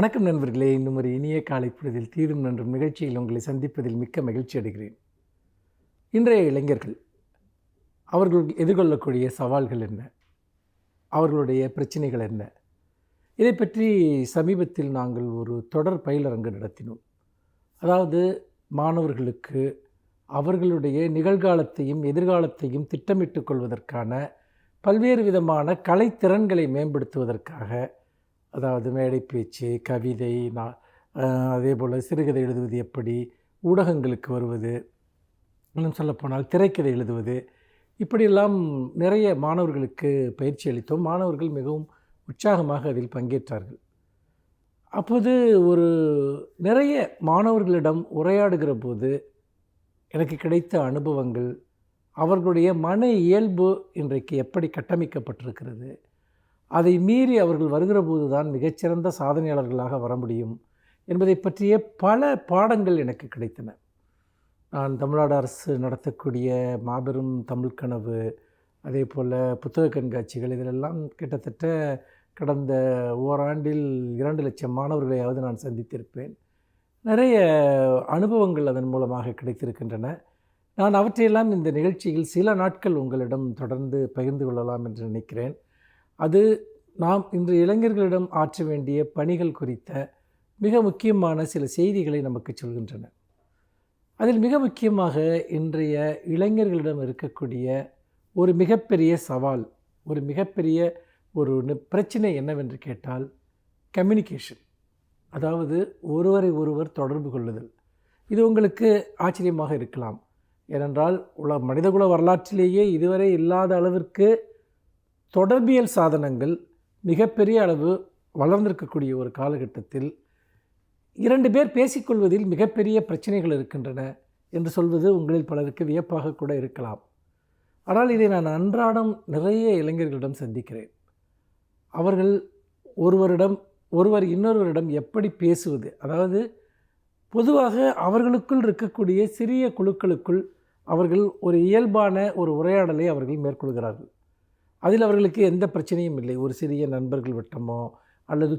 வணக்கம் நண்பர்களே. இன்னும் ஒரு இனிய காலை பொழுதில் தீதும் நன்றும் நிகழ்ச்சியில் உங்களை சந்திப்பதில் மிக்க மகிழ்ச்சி அடைகிறேன். இன்றைய இளைஞர்கள் அவர்கள் எதிர்கொள்ளக்கூடிய சவால்கள் என்ன, அவர்களுடைய பிரச்சனைகள் என்ன, இதை பற்றி சமீபத்தில் நாங்கள் ஒரு தொடர் பயிலரங்கு நடத்தினோம். அதாவது மாணவர்களுக்கு அவர்களுடைய நிகழ்காலத்தையும் எதிர்காலத்தையும் திட்டமிட்டுக் கொள்வதற்கான பல்வேறு விதமான கலைத்திறன்களை மேம்படுத்துவதற்காக, அதாவது மேடை பேச்சு, கவிதை, அதே போல் சிறுகதை எழுதுவது எப்படி, ஊடகங்களுக்கு வருவது, இன்னும் சொல்லப்போனால் திரைக்கதை எழுதுவது, இப்படியெல்லாம் நிறைய மாணவர்களுக்கு பயிற்சி அளித்தோம். மாணவர்கள் மிகவும் உற்சாகமாக அதில் பங்கேற்றார்கள். அப்போது ஒரு நிறைய மாணவர்களிடம் உரையாடுகிற போது எனக்கு கிடைத்த அனுபவங்கள், அவர்களுடைய மன இயல்பு இன்றைக்கு எப்படி கட்டமைக்கப்பட்டிருக்கிறது, அதை மீறி அவர்கள் வருகிற போது தான் மிகச்சிறந்த சாதனையாளர்களாக வர முடியும் என்பதை பற்றிய பல பாடங்கள் எனக்கு கிடைத்தன. நான் தமிழ்நாடு அரசு நடத்தக்கூடிய மாபெரும் தமிழ் கனவு, அதே போல் புத்தக கண்காட்சிகள், இதிலெல்லாம் கிட்டத்தட்ட கடந்த ஓராண்டில் 2,00,000 மாணவர்களையாவது நான் சந்தித்திருப்பேன். நிறைய அனுபவங்கள் அதன் மூலமாக கிடைத்திருக்கின்றன. நான் அவற்றையெல்லாம் இந்த நிகழ்ச்சியில் சில நாட்கள் உங்களிடம் தொடர்ந்து பகிர்ந்து கொள்ளலாம் என்று நினைக்கிறேன். அது நாம் இன்று இளைஞர்களிடம் ஆற்ற வேண்டிய பணிகள் குறித்த மிக முக்கியமான சில செய்திகளை நமக்கு சொல்கின்றன. அதில் மிக முக்கியமாக இன்றைய இளைஞர்களிடம் இருக்கக்கூடிய ஒரு மிகப்பெரிய சவால், ஒரு மிகப்பெரிய ஒரு பிரச்சனை என்னவென்று கேட்டால் கம்யூனிகேஷன். அதாவது ஒருவரை ஒருவர் தொடர்பு கொள்ளுதல். இது உங்களுக்கு ஆச்சரியமாக இருக்கலாம். ஏனென்றால் மனிதகுல வரலாற்றிலேயே இதுவரை இல்லாத அளவிற்கு தொடர்பியல் சாதனங்கள் மிகப்பெரிய அளவு வளர்ந்திருக்கக்கூடிய ஒரு காலகட்டத்தில் 2 பேர் பேசிக்கொள்வதில் மிகப்பெரிய பிரச்சனைகள் இருக்கின்றன என்று சொல்வது உங்களில் பலருக்கு வியப்பாக கூட இருக்கலாம். ஆனால் இதை நான் அன்றாடம் நிறைய இளைஞர்களிடம் சந்திக்கிறேன். அவர்கள் ஒருவர் இன்னொருவரிடம் எப்படி பேசுவது, அதாவது பொதுவாக அவர்களுக்குள் இருக்கக்கூடிய சிறிய குழுக்களுக்குள் அவர்கள் ஒரு இயல்பான ஒரு உரையாடலை அவர்கள் மேற்கொள்கிறார்கள். அதில் அவர்களுக்கு எந்த பிரச்சனையும் இல்லை. ஒரு சிறிய நண்பர்கள் வட்டமோ, அல்லது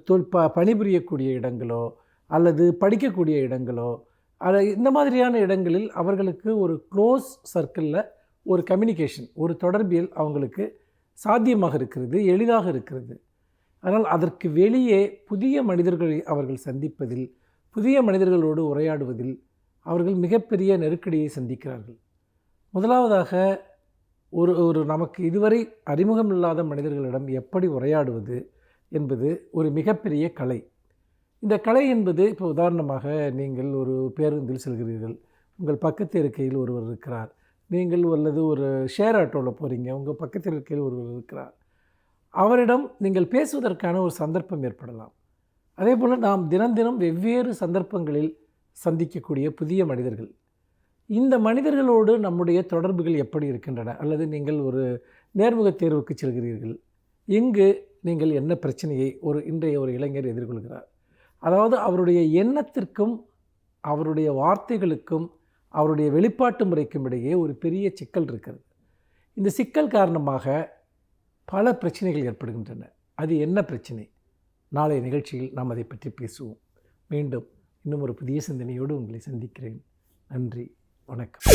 பணிபுரியக்கூடிய இடங்களோ, அல்லது படிக்கக்கூடிய இடங்களோ, இந்த மாதிரியான இடங்களில் அவர்களுக்கு ஒரு க்ளோஸ் சர்க்கிளில் ஒரு கம்யூனிகேஷன், ஒரு தொடர்பியல் அவங்களுக்கு சாத்தியமாக இருக்கிறது, எளிதாக இருக்கிறது. ஆனால் அதற்கு வெளியே புதிய மனிதர்களை அவர்கள் சந்திப்பதில், புதிய மனிதர்களோடு உரையாடுவதில் அவர்கள் மிகப்பெரிய நெருக்கடியை சந்திக்கிறார்கள். முதலாவதாக ஒரு நமக்கு இதுவரை அறிமுகம் இல்லாத மனிதர்களிடம் எப்படி உரையாடுவது என்பது ஒரு மிகப்பெரிய கலை. இந்த கலை என்பது, இப்போ உதாரணமாக நீங்கள் ஒரு பேருந்தில் செல்கிறீர்கள், உங்கள் பக்கத்து இருக்கையில் ஒருவர் இருக்கிறார். நீங்கள் அல்லது ஒரு ஷேர் ஆட்டோவில் போகிறீங்க, உங்கள் பக்கத்து இருக்கையில் ஒருவர் இருக்கிறார். அவரிடம் நீங்கள் பேசுவதற்கான ஒரு சந்தர்ப்பம் ஏற்படலாம். அதே போல் நாம் தினம் வெவ்வேறு சந்தர்ப்பங்களில் சந்திக்கக்கூடிய புதிய மனிதர்கள், இந்த மனிதர்களோடு நம்முடைய தொடர்புகள் எப்படி இருக்கின்றன, அல்லது நீங்கள் ஒரு நேர்முகத் தேர்வுக்கு செல்கிறீர்கள், இங்கு நீங்கள் என்ன பிரச்சனையை இன்றைய ஒரு இளைஞர் எதிர்கொள்கிறார். அதாவது அவருடைய எண்ணத்திற்கும் அவருடைய வார்த்தைகளுக்கும் அவருடைய வெளிப்பாட்டு முறைக்கும் இடையே ஒரு பெரிய சிக்கல் இருக்கிறது. இந்த சிக்கல் காரணமாக பல பிரச்சனைகள் ஏற்படுகின்றன. அது என்ன பிரச்சனை? நாளைய நிகழ்ச்சியில் நாம் அதை பற்றி பேசுவோம். மீண்டும் இன்னும் ஒரு புதிய சிந்தனையோடு உங்களை சந்திக்கிறேன். நன்றி, வணக்கம்.